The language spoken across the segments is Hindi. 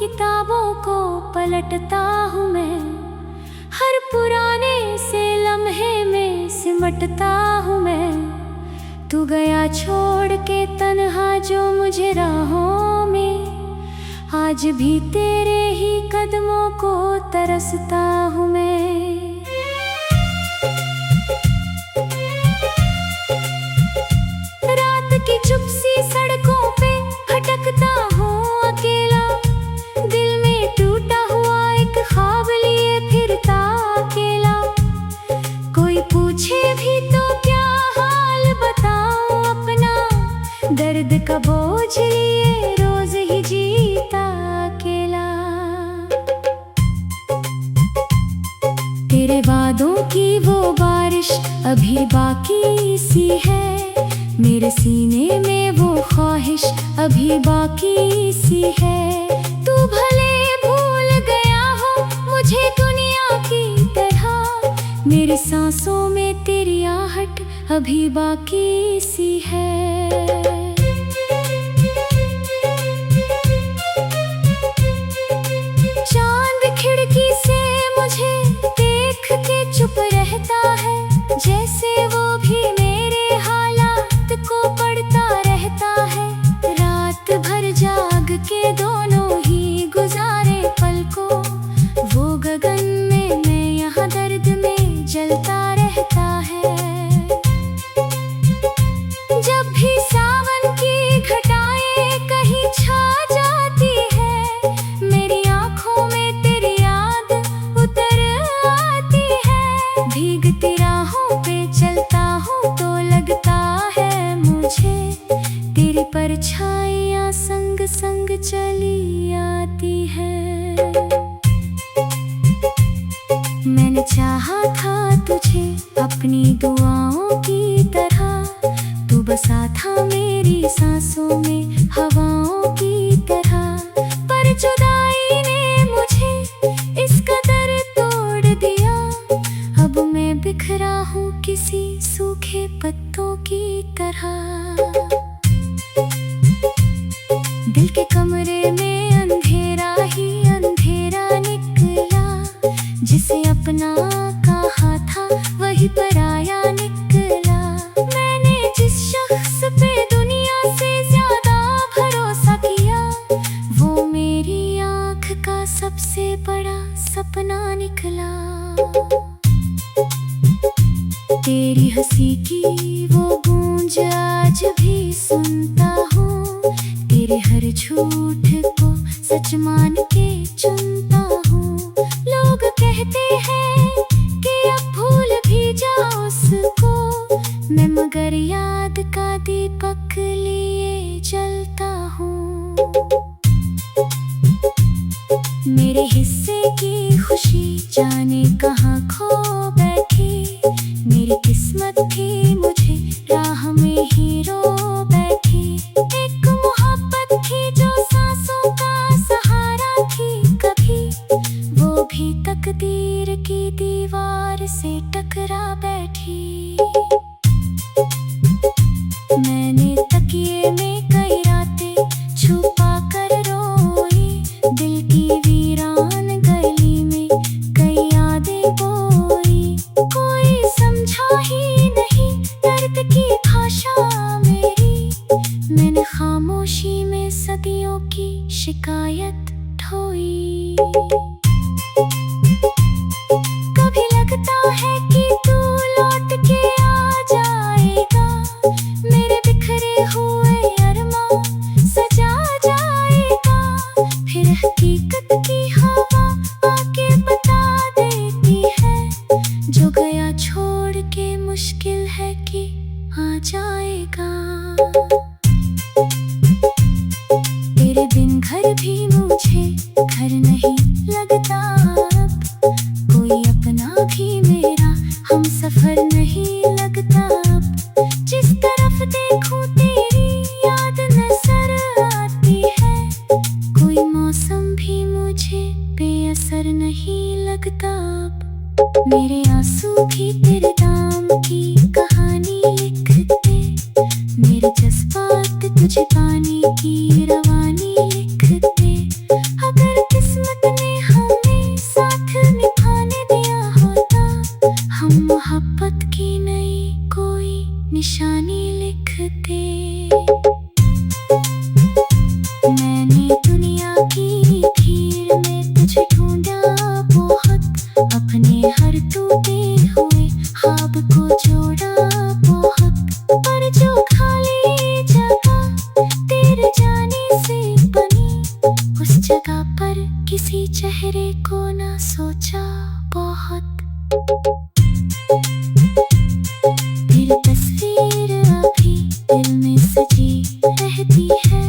किताबों को पलटता हूँ मैं, हर पुराने से लम्हे में सिमटता हूँ मैं। तू गया छोड़ के तन्हा जो मुझे राहों में, आज भी तेरे ही कदमों को तरसता हूँ मैं। रात की चुप सी सड़कों पे भटकता हूँ अकेला, दिल में टूटा हुआ एक ख्वाब लिए फिरता अकेला। कोई पूछे भी तो क्या हाल बताऊं अपना, दर्द का बोझ लिए रोज ही जीता अकेला। तेरे वादों की वो बारिश अभी बाकी सी है, मेरे सीने में वो ख्वाहिश अभी बाकी सी है। तू भले भूल गया हो मुझे दुनिया की तरह, मेरी सांसों में तेरी आहट अभी बाकी सी है। चांद खिड़की से मुझे देख के चुप रहता है, जैसे वो भी मेरे हालात को पढ़ता रहता है। रात भर जाग के दोनों ही गुजारे पल को, वो गगन में मैं यहाँ दर्द में जलता रहता है। जब भी सावन की घटाएं कहीं छा जाती है, मेरी आँखों में तेरी याद उतर आती है। भीगती राहों पे चलता हूँ तो लगता है मुझे, तेरी परछाइयाँ संग संग चली आती है। मैंने चाहा था तुझे अपनी दुआओं की तरह, तू बसा था मेरी सांसों में हवाओं की तरह। पर जुदाई ने मुझे इस कदर तोड़ दिया, अब मैं बिखरा हूँ किसी सूखे पत्तों की तरह। दिल के कमरे में अंधेरा ही अंधेरा निकला, जिसे अपना कहा था वही पराया निकला। मैंने जिस शख्स पे दुनिया से ज्यादा भरोसा किया, वो मेरी आँख का सबसे बड़ा सपना निकला। तेरी हंसी की वो गूंज आज भी सुनता हूँ, तेरे हर झूठ को सच मान के चुनता हूँ। लोग कहते हैं कि अब भूल भी जाओ उसको, मैं मगर याद का दीपक लिए जलता हूँ। मेरे हिस्से की खुशी जाने कहाँ खो बैठी, मेरी किस्मत भी मुझे राह में ही रो बैठी। एक मोहब्बत थी जो सांसों का सहारा थी कभी, वो भी तकदीर की दीवार से टकरा बैठी। मैंने तकिए में कई रातें छुपा कर रोई, दिल की वीरान गली में कई यादें बोई। कोई समझा ही नहीं दर्द की भाषा मेरी, मैंने खामोशी में सदियों की शिकायत ढोई। कभी लगता है कि तू लौट के आ जाएगा, मेरे बिखरे हुए अरमां सजा जाएगा। फिर हकीकत की हवा आके बता देती है, जो गया छोड़ के मुश्किल है कि आ जाएगा। तेरे बिन घर भी मुझे घर नहीं लगता अब, कोई अपना भी मेरा हम सफर नहीं लगता अब। जिस तरफ देखूं तेरी याद नजर आती है, कोई मौसम भी मुझे बेअसर नहीं लगता अब। मेरे आंसू भी तेरे नाम की कहानी लिखते, मेरे जज्बात तुझे पाने की रवानी लिखते। अगर जगह पर किसी चेहरे को ना सोचा बहुत। फिर तस्वीर अभी दिल में सजी रहती है।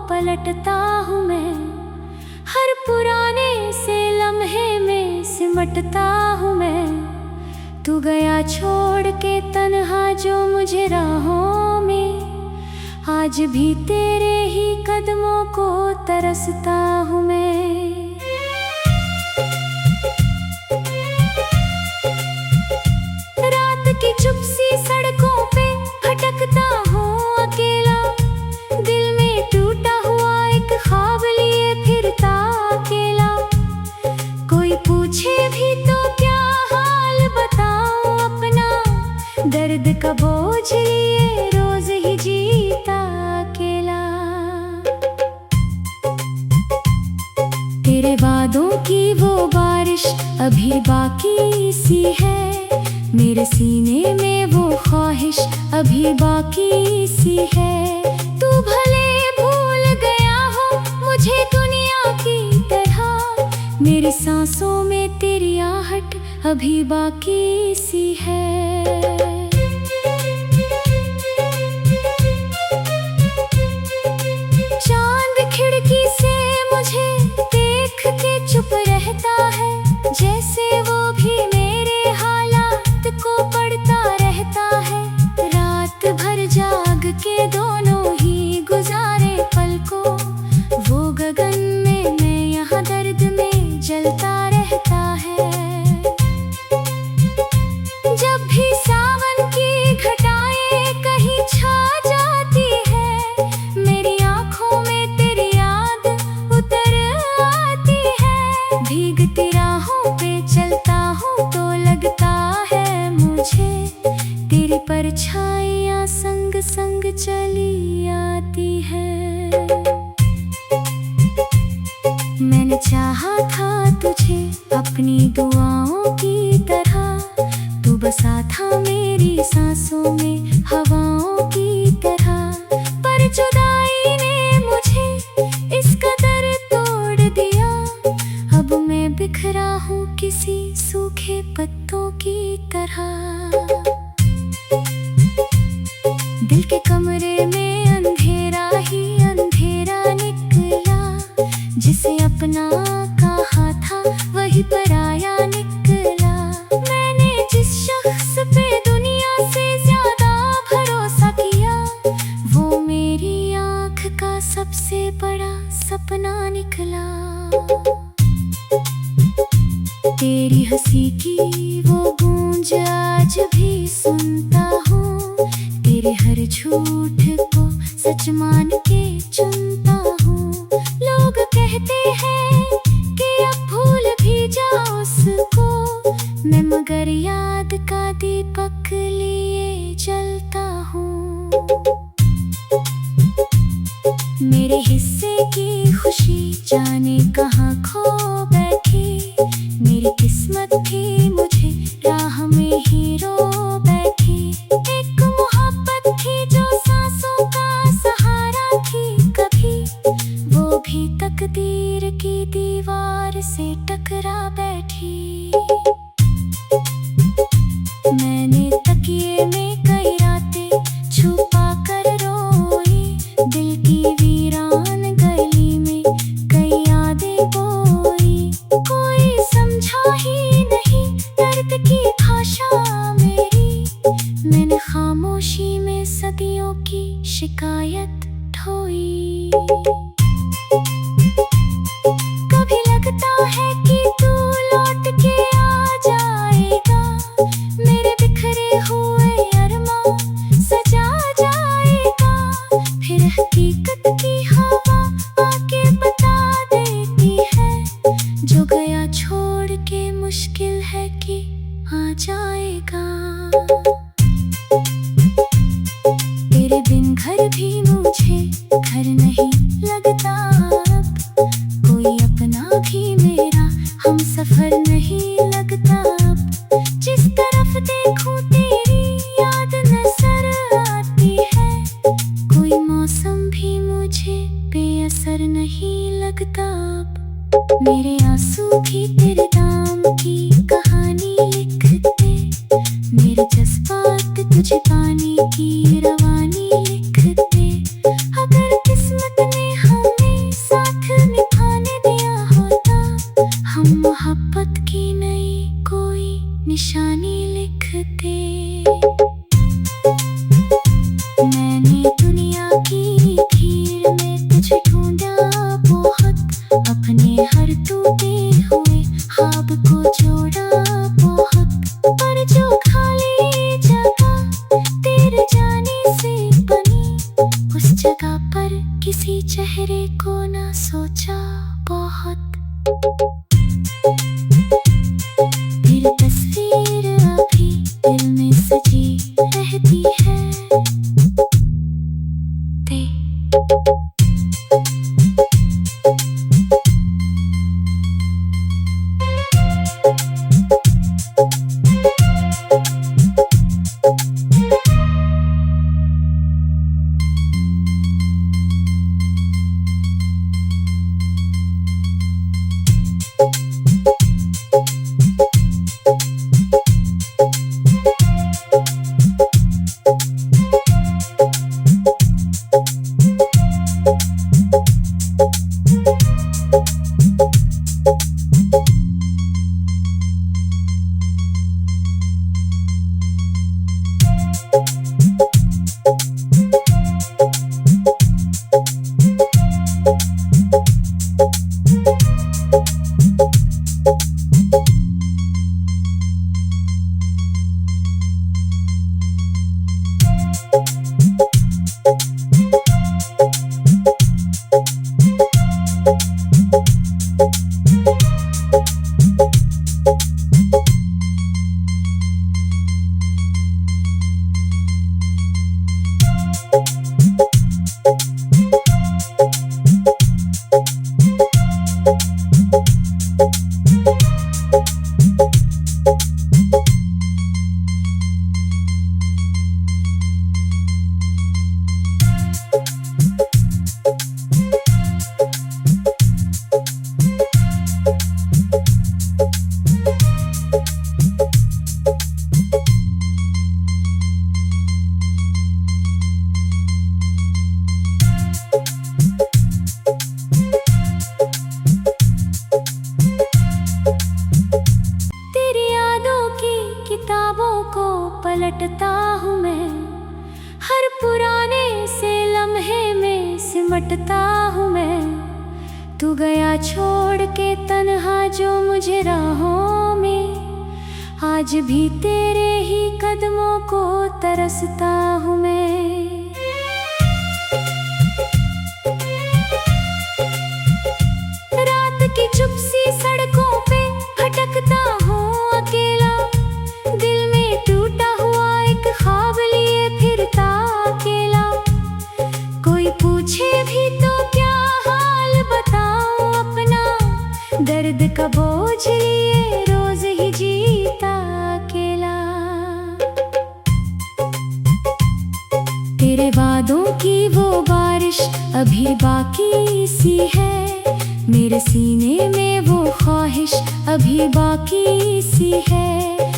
पलटता हूँ मैं, हर पुराने से लम्हे में सिमटता हूँ मैं। तू गया छोड़ के तन्हा जो मुझे राहों में, आज भी तेरे ही कदमों को तरसता हूँ मैं। रात की चुप सी सड़कों पे भटकता हूँ अकेला, दिल में टूटा हुआ एक ख्वाब लिए फिरता अकेला। कोई पूछे भी तो क्या हाल बताऊं अपना, दर्द का बोझ लिए रोज ही जीता अकेला। तेरे वादों की वो बारिश अभी बाकी सी है, मेरे सीने में वो ख्वाहिश अभी बाकी सी है। तू भले भूल गया हो मुझे दुनिया की तरह, मेरी सांसों में तेरी आहट अभी बाकी सी है। चांद खिड़की से मुझे देख के चुप रहता है, जैसे वो भी मेरे हालात को पढ़ता रहता है। रात भर जाग के दोनों ही गुजारे पल को, वो गगन में मैं यहाँ दर्द में जलता रहता है। जब भी सावन की घटाएं कहीं छा जाती है, मेरी आँखों में तेरी याद उतर आती है। भीगती राहों पे चलता हूँ तो लगता है मुझे, तेरी परछाइयाँ संग संग चली आती है। मैंने चाहा था तुझे अपनी दुआओं की तरह, तू बसा था मेरी सांसों में हवाओं की तरह। पर जुदाई ने मुझे इस कदर तोड़ दिया, अब मैं बिखरा हूँ किसी सूखे पत्तों की तरह। दिल के कमरे में अंधेरा ही अंधेरा निकला, जिसे अपना कहा था वही पराया निकला। मैंने जिस शख्स पे दुनिया से ज्यादा भरोसा किया, वो मेरी आँख का सबसे बड़ा सपना निकला। तेरी हंसी की वो गूंज आज भी सुनता हूँ। तेरे हर झूठ को सच मान के चुनता हूँ। लोग कहते हैं कि अब भूल भी जाओ उसको, मैं मगर याद का दीपक लिए जलता हूँ। मेरे हिस्से की खुशी जाने कहाँ खो बैठी, मेरी किस्मत भी मुझे राह में ही रो बैठी। एक मोहब्बत थी जो सांसों का सहारा थी कभी, वो भी तकदीर की दीवार से टकरा बैठी। मैंने तकिए में कई रातें छुपा कर रोई, दिल की वीरान गली में कई यादें बोई। कोई समझा ही नहीं दर्द की भाषा मेरी, मैंने खामोशी में सदियों की शिकायत ढोई। कभी लगता है कि तू लौट के आ जाएगा, मेरे बिखरे हुए अरमां सजा जाएगा। फिर हकीकत की हवा आके बता देती है, जो गया छोड़ के मुश्किल है कि आ जाएगा। तेरे बिन घर भी मुझे घर नहीं लगता अब, कोई अपना भी मेरा हम सफर नहीं लगता अब। जिस तरफ देखूं तेरी याद नजर आती है, कोई मौसम भी मुझे बेअसर नहीं लगता अब। मेरे आंसू भी तेरे दाम की कहानी लिखते, मेरे जज्बात तुझे पाने की रवानी लिखते। अगर किस्मत ने हमें साथ निभाने दिया होता, हम मोहब्बत की नई कोई निशानी लिखते। मैंने दुनिया की भीड़ में तुझे ढूंढा बहुत, अपने हर टूटे हुए ख्वाब को जोड़ा बहुत। पर जो खाली जगह तेरे जाने से बनी, उस जगह पर किसी चेहरे को ना सोचा बहुत। तेरी तस्वीर अभी दिल में सजी रहती है। पलटता हूँ मैं, हर पुराने से लम्हे में सिमटता हूँ मैं। तू गया छोड़ के तन्हा जो मुझे राहों आज भी तेरे ही कदमों को तरसता हूँ मैं। रात की चुप सी सड़कों पे भटकता हूँ अकेला, दिल में टूटा हुआ एक ख्वाब लिए फिरता अकेला। कोई पूछे भी तो क्या हाल बताऊं अपना, दर्द का बोझ लिए रोज ही जीता अकेला। तेरे वादों की वो बारिश अभी बाकी सी है, मेरे सीने में वो ख्वाहिश अभी बाकी सी है।